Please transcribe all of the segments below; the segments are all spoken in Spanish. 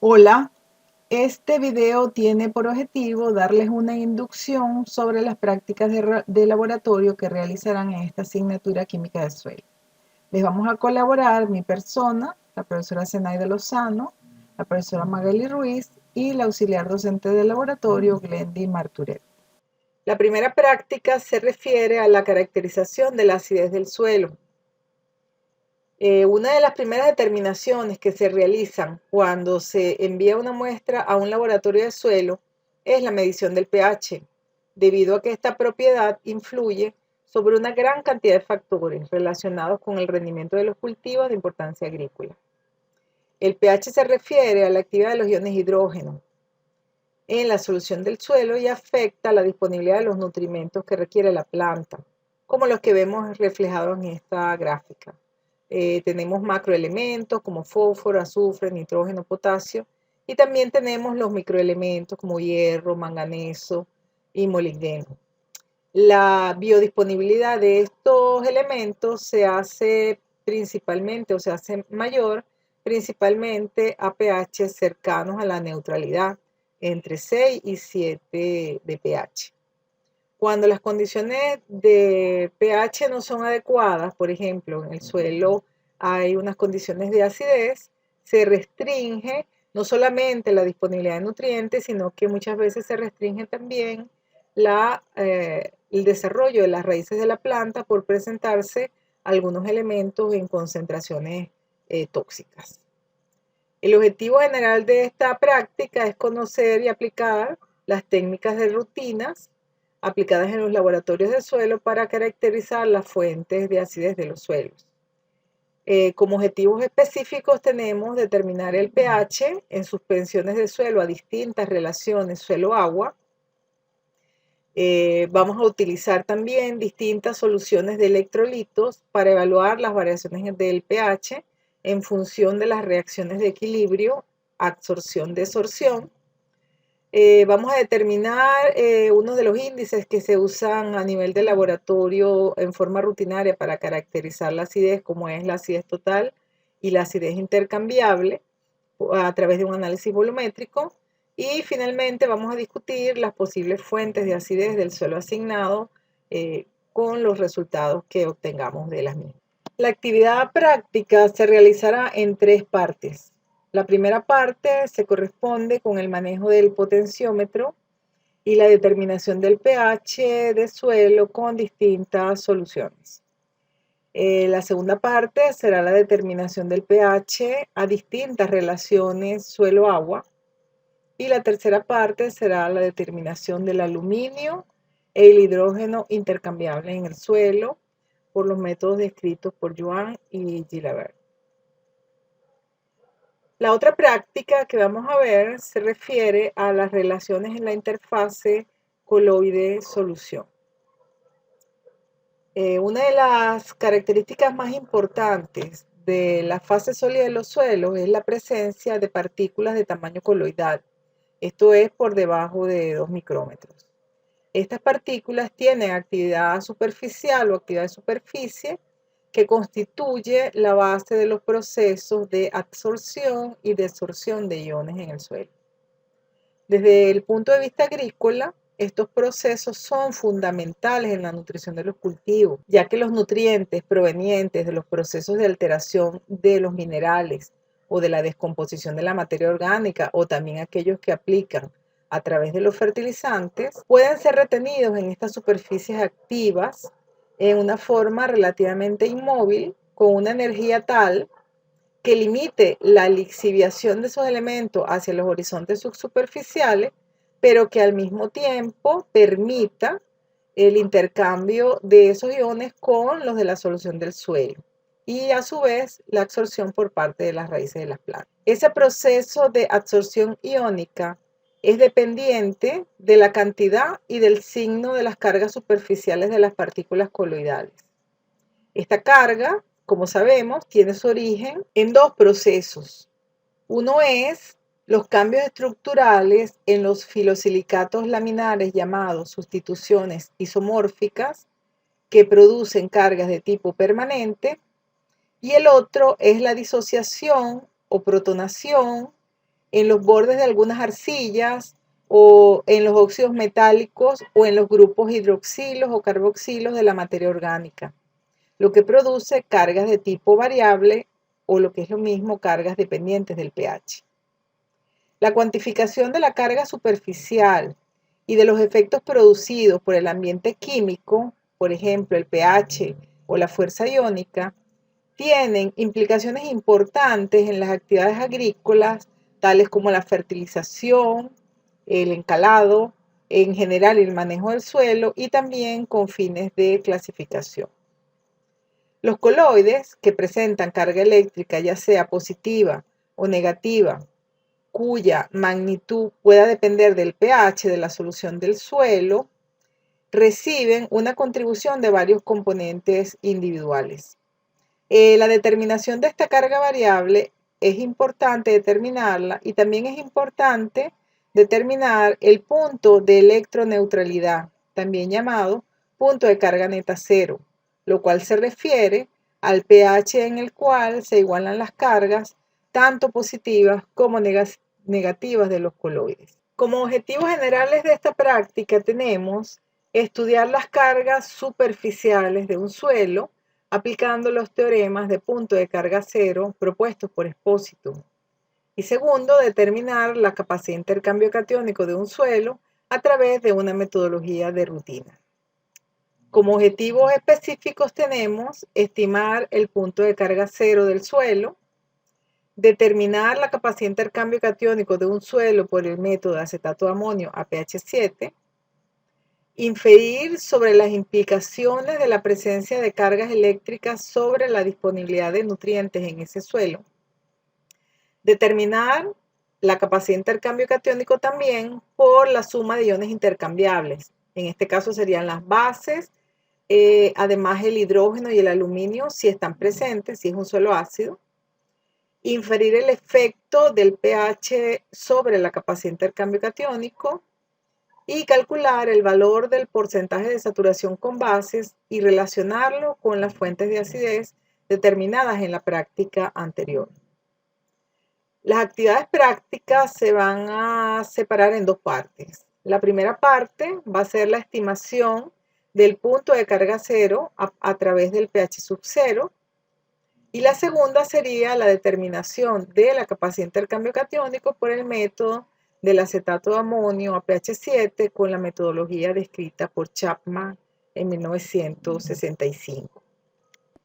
Hola, este video tiene por objetivo darles una inducción sobre las prácticas de laboratorio que realizarán en esta asignatura Química del Suelo. Les vamos a colaborar mi persona, la profesora Zenaida Lozano, la profesora Magali Ruiz y la auxiliar docente del laboratorio Glendy Marturet. La primera práctica se refiere a la caracterización de la acidez del suelo. Una de las primeras determinaciones que se realizan cuando se envía una muestra a un laboratorio de suelo es la medición del pH, debido a que esta propiedad influye sobre una gran cantidad de factores relacionados con el rendimiento de los cultivos de importancia agrícola. El pH se refiere a la actividad de los iones hidrógeno en la solución del suelo y afecta la disponibilidad de los nutrimentos que requiere la planta, como los que vemos reflejados en esta gráfica. Tenemos macroelementos como fósforo, azufre, nitrógeno, potasio, y también tenemos los microelementos como hierro, manganeso y molibdeno. La biodisponibilidad de estos elementos se hace principalmente o se hace mayor principalmente a pH cercanos a la neutralidad, entre 6 y 7 de pH. Cuando las condiciones de pH no son adecuadas, por ejemplo, en el suelo hay unas condiciones de acidez, se restringe no solamente la disponibilidad de nutrientes, sino que muchas veces se restringe también el desarrollo de las raíces de la planta por presentarse algunos elementos en concentraciones tóxicas. El objetivo general de esta práctica es conocer y aplicar las técnicas de rutinas aplicadas en los laboratorios de suelo para caracterizar las fuentes de acidez de los suelos. Como objetivos específicos tenemos determinar el pH en suspensiones de suelo a distintas relaciones suelo-agua. Vamos a utilizar también distintas soluciones de electrolitos para evaluar las variaciones del pH en función de las reacciones de equilibrio, absorción-desorción. Vamos a determinar uno de los índices que se usan a nivel de laboratorio en forma rutinaria para caracterizar la acidez, como es la acidez total y la acidez intercambiable, a través de un análisis volumétrico. Y finalmente vamos a discutir las posibles fuentes de acidez del suelo asignado con los resultados que obtengamos de las mismas. La actividad práctica se realizará en tres partes. La primera parte se corresponde con el manejo del potenciómetro y la determinación del pH de suelo con distintas soluciones. La segunda parte será la determinación del pH a distintas relaciones suelo-agua. Y la tercera parte será la determinación del aluminio e el hidrógeno intercambiable en el suelo por los métodos descritos por Joan y Gilabert. La otra práctica que vamos a ver se refiere a las relaciones en la interfase coloide-solución. Una de las características más importantes de la fase sólida de los suelos es la presencia de partículas de tamaño coloidal, esto es por debajo de 2 micrómetros. Estas partículas tienen actividad superficial o actividad de superficie que constituye la base de los procesos de absorción y desorción de iones en el suelo. Desde el punto de vista agrícola, estos procesos son fundamentales en la nutrición de los cultivos, ya que los nutrientes provenientes de los procesos de alteración de los minerales o de la descomposición de la materia orgánica, o también aquellos que aplican a través de los fertilizantes, pueden ser retenidos en estas superficies activas en una forma relativamente inmóvil, con una energía tal que limite la lixiviación de esos elementos hacia los horizontes subsuperficiales, pero que al mismo tiempo permita el intercambio de esos iones con los de la solución del suelo y a su vez la absorción por parte de las raíces de las plantas. Ese proceso de absorción iónica es dependiente de la cantidad y del signo de las cargas superficiales de las partículas coloidales. Esta carga, como sabemos, tiene su origen en dos procesos. Uno es los cambios estructurales en los filosilicatos laminares llamados sustituciones isomórficas que producen cargas de tipo permanente, y el otro es la disociación o protonación en los bordes de algunas arcillas o en los óxidos metálicos o en los grupos hidroxilos o carboxilos de la materia orgánica, lo que produce cargas de tipo variable o lo que es lo mismo, cargas dependientes del pH. La cuantificación de la carga superficial y de los efectos producidos por el ambiente químico, por ejemplo, el pH o la fuerza iónica, tienen implicaciones importantes en las actividades agrícolas, tales como la fertilización, el encalado, en general el manejo del suelo y también con fines de clasificación. Los coloides que presentan carga eléctrica, ya sea positiva o negativa, cuya magnitud pueda depender del pH de la solución del suelo, reciben una contribución de varios componentes individuales. La determinación de esta carga variable es importante determinarla y también es importante determinar el punto de electroneutralidad, también llamado punto de carga neta cero, lo cual se refiere al pH en el cual se igualan las cargas tanto positivas como negativas de los coloides. Como objetivos generales de esta práctica tenemos estudiar las cargas superficiales de un suelo aplicando los teoremas de punto de carga cero propuestos por Expósito. Y segundo, determinar la capacidad de intercambio catiónico de un suelo a través de una metodología de rutina. Como objetivos específicos tenemos estimar el punto de carga cero del suelo, determinar la capacidad de intercambio catiónico de un suelo por el método de acetato de amonio a pH 7, inferir sobre las implicaciones de la presencia de cargas eléctricas sobre la disponibilidad de nutrientes en ese suelo, determinar la capacidad de intercambio catiónico también por la suma de iones intercambiables. En este caso serían las bases, además el hidrógeno y el aluminio si están presentes, si es un suelo ácido. Inferir el efecto del pH sobre la capacidad de intercambio catiónico y calcular el valor del porcentaje de saturación con bases y relacionarlo con las fuentes de acidez determinadas en la práctica anterior. Las actividades prácticas se van a separar en dos partes. La primera parte va a ser la estimación del punto de carga cero a través del pH sub cero. Y la segunda sería la determinación de la capacidad de intercambio catiónico por el método del acetato de amonio a pH 7 con la metodología descrita por Chapman en 1965.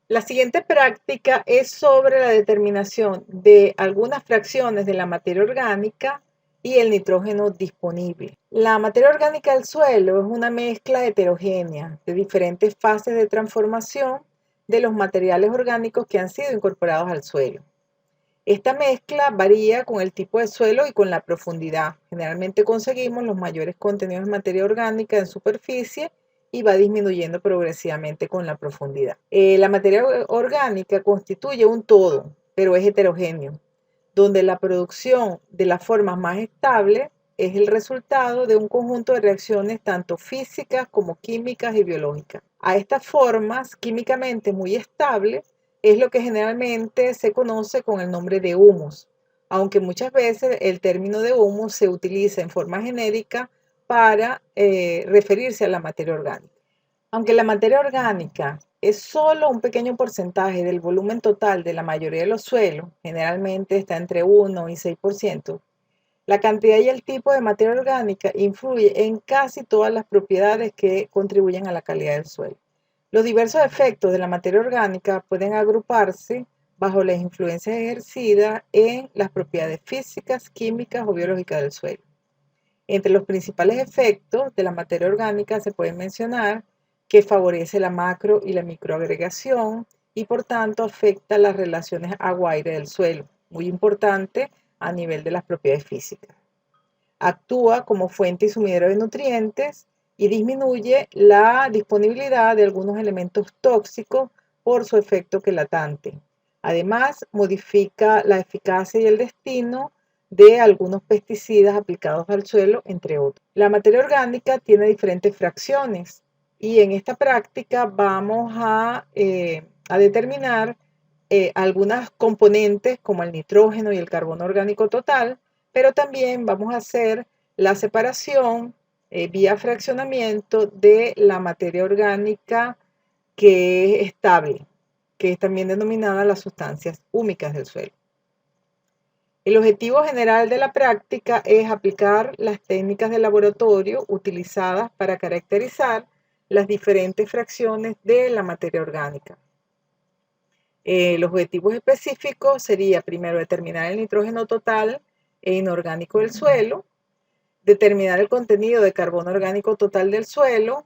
La siguiente práctica es sobre la determinación de algunas fracciones de la materia orgánica y el nitrógeno disponible. La materia orgánica del suelo es una mezcla heterogénea de diferentes fases de transformación de los materiales orgánicos que han sido incorporados al suelo. Esta mezcla varía con el tipo de suelo y con la profundidad. Generalmente conseguimos los mayores contenidos de materia orgánica en superficie y va disminuyendo progresivamente con la profundidad. La materia orgánica constituye un todo, pero es heterogéneo, donde la producción de las formas más estables es el resultado de un conjunto de reacciones tanto físicas como químicas y biológicas. A estas formas químicamente muy estables es lo que generalmente se conoce con el nombre de humus, aunque muchas veces el término de humus se utiliza en forma genérica para referirse a la materia orgánica. Aunque la materia orgánica es solo un pequeño porcentaje del volumen total de la mayoría de los suelos, generalmente está entre 1 y 6%, la cantidad y el tipo de materia orgánica influye en casi todas las propiedades que contribuyen a la calidad del suelo. Los diversos efectos de la materia orgánica pueden agruparse bajo las influencias ejercidas en las propiedades físicas, químicas o biológicas del suelo. Entre los principales efectos de la materia orgánica se puede mencionar que favorece la macro y la microagregación y por tanto afecta las relaciones agua-aire del suelo, muy importante a nivel de las propiedades físicas. Actúa como fuente y sumidero de nutrientes y disminuye la disponibilidad de algunos elementos tóxicos por su efecto quelatante. Además, modifica la eficacia y el destino de algunos pesticidas aplicados al suelo, entre otros. La materia orgánica tiene diferentes fracciones y en esta práctica vamos a determinar algunas componentes como el nitrógeno y el carbono orgánico total, pero también vamos a hacer la separación vía fraccionamiento de la materia orgánica que es estable, que es también denominada las sustancias húmicas del suelo. El objetivo general de la práctica es aplicar las técnicas de laboratorio utilizadas para caracterizar las diferentes fracciones de la materia orgánica. Los objetivos específicos sería primero determinar el nitrógeno total e inorgánico del suelo, determinar el contenido de carbono orgánico total del suelo,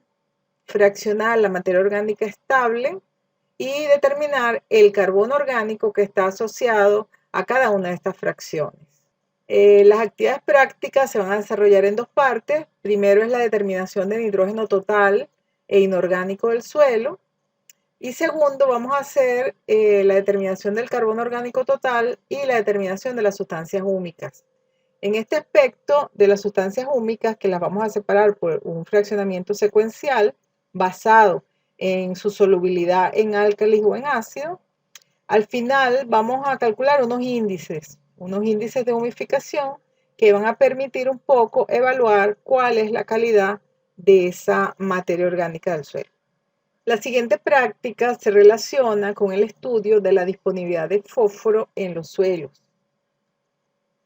fraccionar la materia orgánica estable y determinar el carbono orgánico que está asociado a cada una de estas fracciones. Las actividades prácticas se van a desarrollar en dos partes. Primero es la determinación del nitrógeno total e inorgánico del suelo. Y segundo, vamos a hacer la determinación del carbono orgánico total y la determinación de las sustancias húmicas. En este aspecto de las sustancias húmicas, que las vamos a separar por un fraccionamiento secuencial basado en su solubilidad en álcalis o en ácido, al final vamos a calcular unos índices de humificación que van a permitir un poco evaluar cuál es la calidad de esa materia orgánica del suelo. La siguiente práctica se relaciona con el estudio de la disponibilidad de fósforo en los suelos.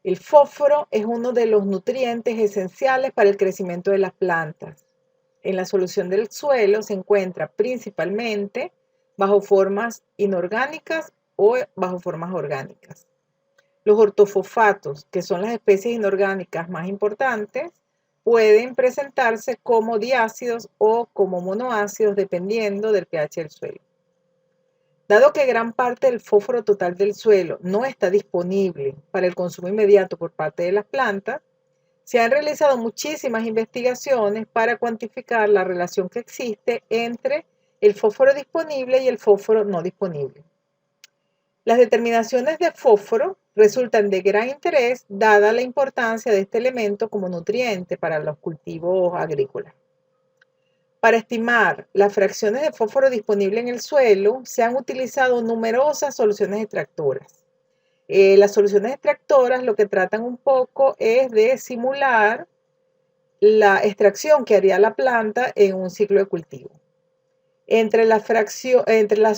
El fósforo es uno de los nutrientes esenciales para el crecimiento de las plantas. En la solución del suelo se encuentra principalmente bajo formas inorgánicas o bajo formas orgánicas. Los ortofosfatos, que son las especies inorgánicas más importantes, pueden presentarse como diácidos o como monoácidos dependiendo del pH del suelo. Dado que gran parte del fósforo total del suelo no está disponible para el consumo inmediato por parte de las plantas, se han realizado muchísimas investigaciones para cuantificar la relación que existe entre el fósforo disponible y el fósforo no disponible. Las determinaciones de fósforo resultan de gran interés dada la importancia de este elemento como nutriente para los cultivos agrícolas. Para estimar las fracciones de fósforo disponible en el suelo, se han utilizado numerosas soluciones extractoras. Las soluciones extractoras lo que tratan un poco es de simular la extracción que haría la planta en un ciclo de cultivo. Entre las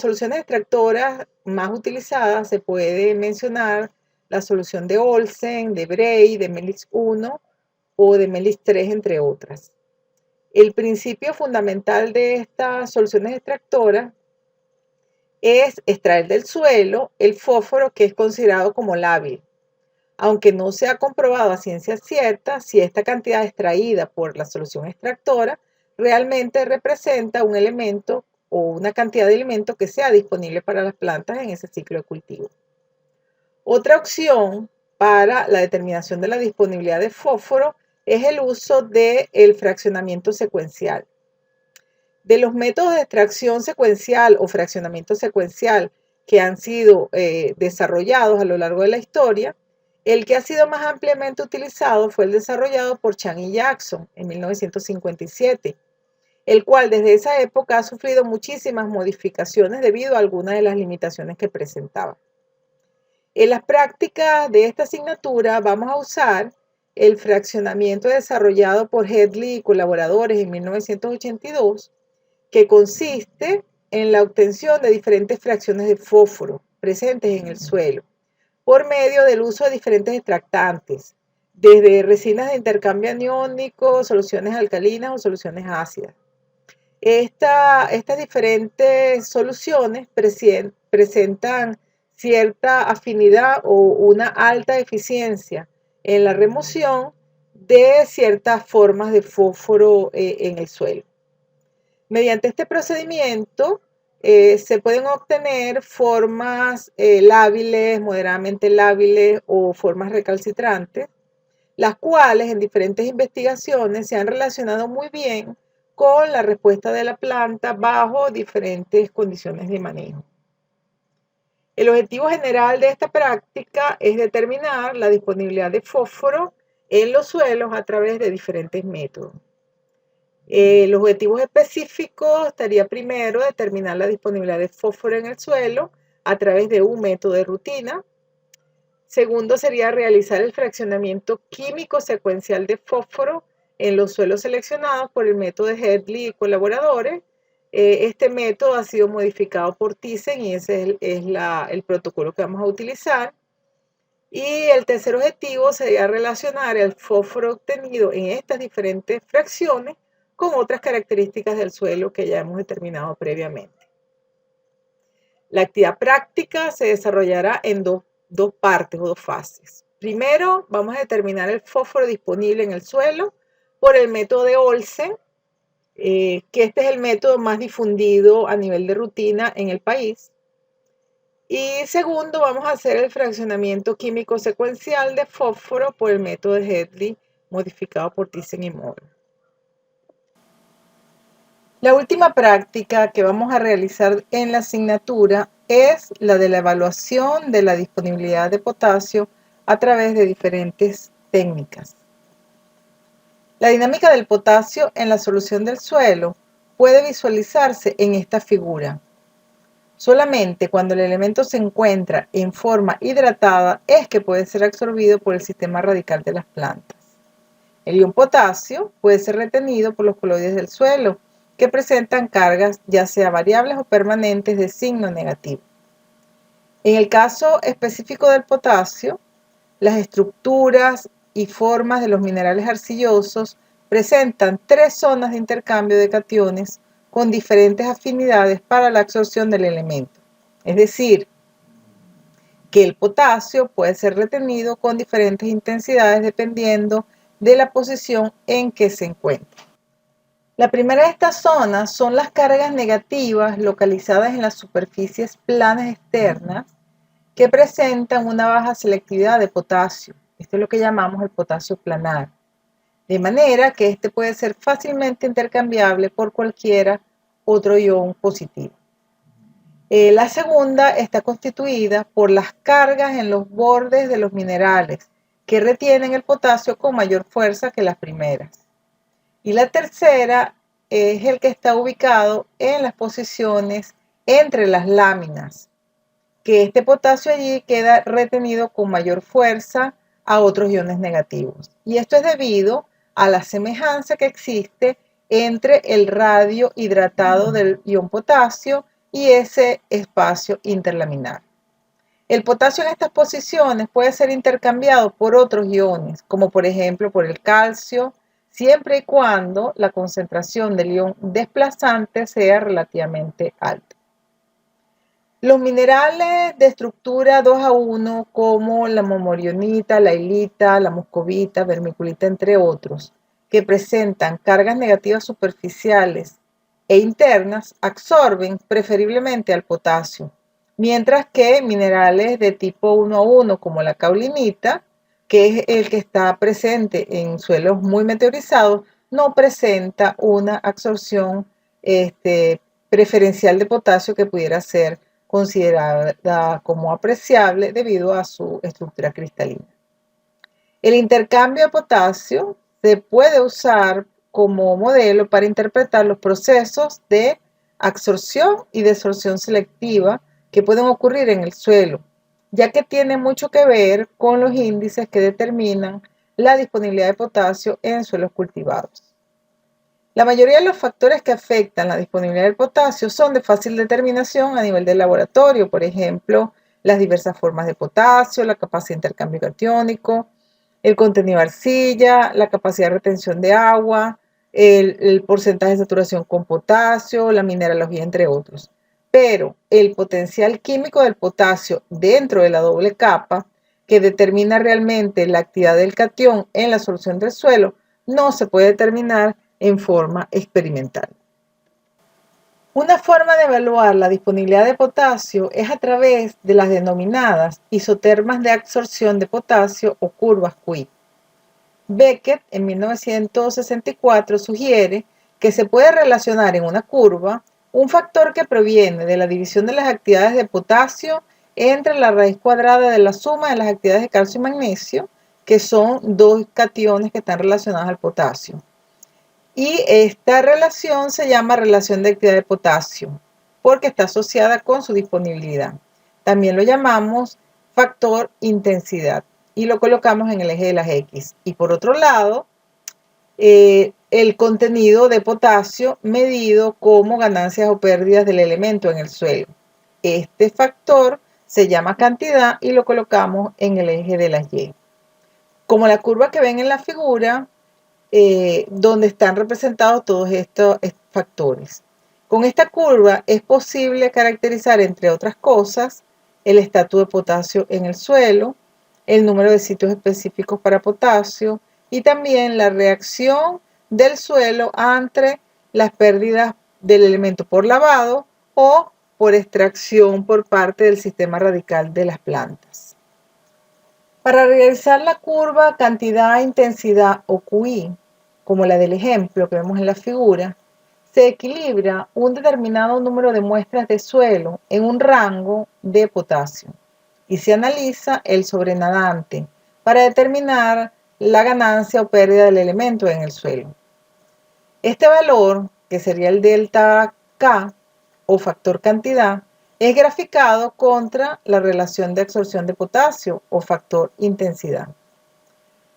soluciones extractoras más utilizadas se puede mencionar la solución de Olsen, de Bray, de Melis 1 o de Melis 3, entre otras. El principio fundamental de estas soluciones extractoras es extraer del suelo el fósforo que es considerado como lábil, aunque no se ha comprobado a ciencia cierta si esta cantidad extraída por la solución extractora realmente representa un elemento o una cantidad de elemento que sea disponible para las plantas en ese ciclo de cultivo. Otra opción para la determinación de la disponibilidad de fósforo es el uso del fraccionamiento secuencial. De los métodos de extracción secuencial o fraccionamiento secuencial que han sido desarrollados a lo largo de la historia, el que ha sido más ampliamente utilizado fue el desarrollado por Chang y Jackson en 1957, el cual desde esa época ha sufrido muchísimas modificaciones debido a algunas de las limitaciones que presentaba. En las prácticas de esta asignatura vamos a usar el fraccionamiento desarrollado por Headley y colaboradores en 1982, que consiste en la obtención de diferentes fracciones de fósforo presentes en el suelo por medio del uso de diferentes extractantes, desde resinas de intercambio aniónico, soluciones alcalinas o soluciones ácidas. Estas diferentes soluciones presentan cierta afinidad o una alta eficiencia en la remoción de ciertas formas de fósforo en el suelo. Mediante este procedimiento se pueden obtener formas lábiles, moderadamente lábiles o formas recalcitrantes, las cuales en diferentes investigaciones se han relacionado muy bien con la respuesta de la planta bajo diferentes condiciones de manejo. El objetivo general de esta práctica es determinar la disponibilidad de fósforo en los suelos a través de diferentes métodos. Los objetivos específicos estaría primero determinar la disponibilidad de fósforo en el suelo a través de un método de rutina. Segundo sería realizar el fraccionamiento químico secuencial de fósforo en los suelos seleccionados por el método de Hedley y colaboradores. Este método ha sido modificado por Thyssen y ese es el protocolo que vamos a utilizar. Y el tercer objetivo sería relacionar el fósforo obtenido en estas diferentes fracciones con otras características del suelo que ya hemos determinado previamente. La actividad práctica se desarrollará en dos partes o dos fases. Primero, vamos a determinar el fósforo disponible en el suelo por el método de Olsen, que este es el método más difundido a nivel de rutina en el país. Y segundo, vamos a hacer el fraccionamiento químico secuencial de fósforo por el método de Hedley, modificado por Thyssen y Moore. La última práctica que vamos a realizar en la asignatura es la de la evaluación de la disponibilidad de potasio a través de diferentes técnicas. La dinámica del potasio en la solución del suelo puede visualizarse en esta figura. Solamente cuando el elemento se encuentra en forma hidratada es que puede ser absorbido por el sistema radical de las plantas. El ion potasio puede ser retenido por los coloides del suelo, que presentan cargas ya sea variables o permanentes de signo negativo. En el caso específico del potasio, las estructuras y formas de los minerales arcillosos presentan tres zonas de intercambio de cationes con diferentes afinidades para la absorción del elemento. Es decir, que el potasio puede ser retenido con diferentes intensidades dependiendo de la posición en que se encuentra. La primera de estas zonas son las cargas negativas localizadas en las superficies planas externas que presentan una baja selectividad de potasio. Esto es lo que llamamos el potasio planar. De manera que este puede ser fácilmente intercambiable por cualquier otro ion positivo. La segunda está constituida por las cargas en los bordes de los minerales que retienen el potasio con mayor fuerza que las primeras. Y la tercera es el que está ubicado en las posiciones entre las láminas, que este potasio allí queda retenido con mayor fuerza a otros iones negativos. Y esto es debido a la semejanza que existe entre el radio hidratado del ion potasio y ese espacio interlaminar. El potasio en estas posiciones puede ser intercambiado por otros iones, como por ejemplo por el calcio, siempre y cuando la concentración del ion desplazante sea relativamente alta. Los minerales de estructura 2 a 1, como la momorionita, la hilita, la muscovita, vermiculita, entre otros, que presentan cargas negativas superficiales e internas, absorben preferiblemente al potasio, mientras que minerales de tipo 1 a 1, como la caulinita, que es el que está presente en suelos muy meteorizados, no presenta una absorción preferencial de potasio que pudiera ser considerada como apreciable debido a su estructura cristalina. El intercambio de potasio se puede usar como modelo para interpretar los procesos de absorción y desorción selectiva que pueden ocurrir en el suelo, ya que tiene mucho que ver con los índices que determinan la disponibilidad de potasio en suelos cultivados. La mayoría de los factores que afectan la disponibilidad del potasio son de fácil determinación a nivel del laboratorio, por ejemplo, las diversas formas de potasio, la capacidad de intercambio catiónico, el contenido de arcilla, la capacidad de retención de agua, el porcentaje de saturación con potasio, la mineralogía, entre otros. Pero el potencial químico del potasio dentro de la doble capa, que determina realmente la actividad del catión en la solución del suelo, no se puede determinar en forma experimental. Una forma de evaluar la disponibilidad de potasio es a través de las denominadas isotermas de absorción de potasio o curvas Quick. Beckett en 1964 sugiere que se puede relacionar en una curva un factor que proviene de la división de las actividades de potasio entre la raíz cuadrada de la suma de las actividades de calcio y magnesio, que son dos cationes que están relacionadas al potasio. Y esta relación se llama relación de actividad de potasio, porque está asociada con su disponibilidad. También lo llamamos factor intensidad, y lo colocamos en el eje de las X. Y por otro lado, el contenido de potasio medido como ganancias o pérdidas del elemento en el suelo. Este factor se llama cantidad y lo colocamos en el eje de las Y. Como la curva que ven en la figura, donde están representados todos estos factores. Con esta curva es posible caracterizar, entre otras cosas, el estatus de potasio en el suelo, el número de sitios específicos para potasio y también la reacción del suelo ante las pérdidas del elemento por lavado o por extracción por parte del sistema radical de las plantas. Para realizar la curva cantidad-intensidad o QI, como la del ejemplo que vemos en la figura, se equilibra un determinado número de muestras de suelo en un rango de potasio y se analiza el sobrenadante para determinar la ganancia o pérdida del elemento en el suelo. Este valor, que sería el delta K o factor cantidad, es graficado contra la relación de absorción de potasio o factor intensidad.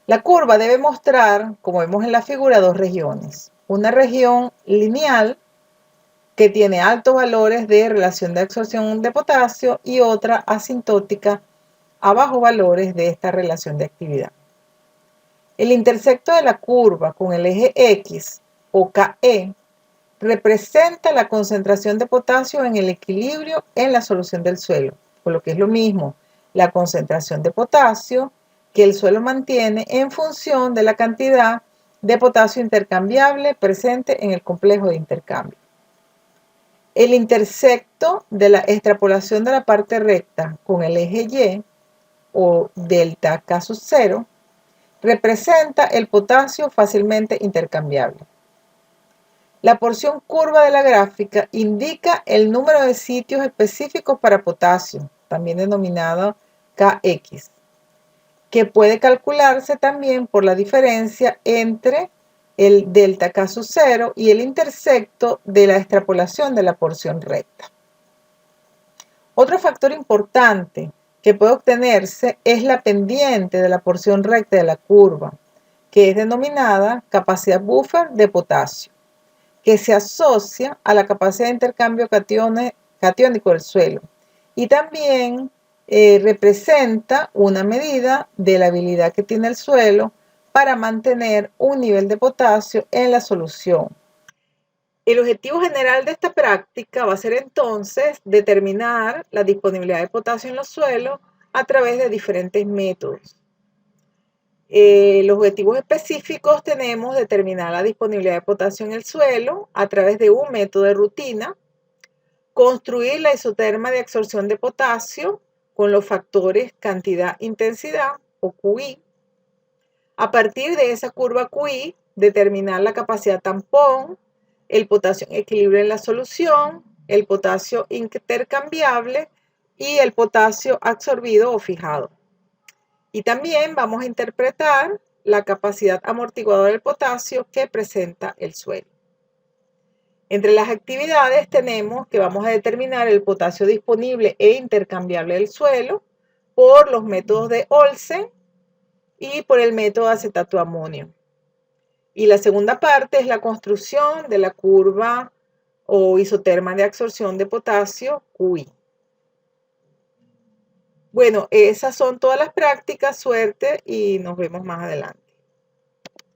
La curva debe mostrar, como vemos en la figura, dos regiones. Una región lineal que tiene altos valores de relación de absorción de potasio y otra asintótica a bajos valores de esta relación de actividad. El intersecto de la curva con el eje X o KE representa la concentración de potasio en el equilibrio en la solución del suelo, por lo que es lo mismo la concentración de potasio que el suelo mantiene en función de la cantidad de potasio intercambiable presente en el complejo de intercambio. El intersecto de la extrapolación de la parte recta con el eje Y o delta K sub 0 representa el potasio fácilmente intercambiable. La porción curva de la gráfica indica el número de sitios específicos para potasio, también denominado Kx, que puede calcularse también por la diferencia entre el delta K sub 0 y el intersecto de la extrapolación de la porción recta. Otro factor importante que puede obtenerse es la pendiente de la porción recta de la curva, que es denominada capacidad buffer de potasio, que se asocia a la capacidad de intercambio catiónico del suelo y también representa una medida de la habilidad que tiene el suelo para mantener un nivel de potasio en la solución. El objetivo general de esta práctica va a ser entonces determinar la disponibilidad de potasio en los suelos a través de diferentes métodos. Los objetivos específicos tenemos determinar la disponibilidad de potasio en el suelo a través de un método de rutina, construir la isoterma de absorción de potasio con los factores cantidad-intensidad o QI. A partir de esa curva QI, determinar la capacidad tampón, el potasio en equilibrio en la solución, el potasio intercambiable y el potasio absorbido o fijado. Y también vamos a interpretar la capacidad amortiguadora del potasio que presenta el suelo. Entre las actividades tenemos que vamos a determinar el potasio disponible e intercambiable del suelo por los métodos de Olsen y por el método de acetato de amonio. Y la segunda parte es la construcción de la curva o isoterma de absorción de potasio QI. Bueno, esas son todas las prácticas. Suerte y nos vemos más adelante.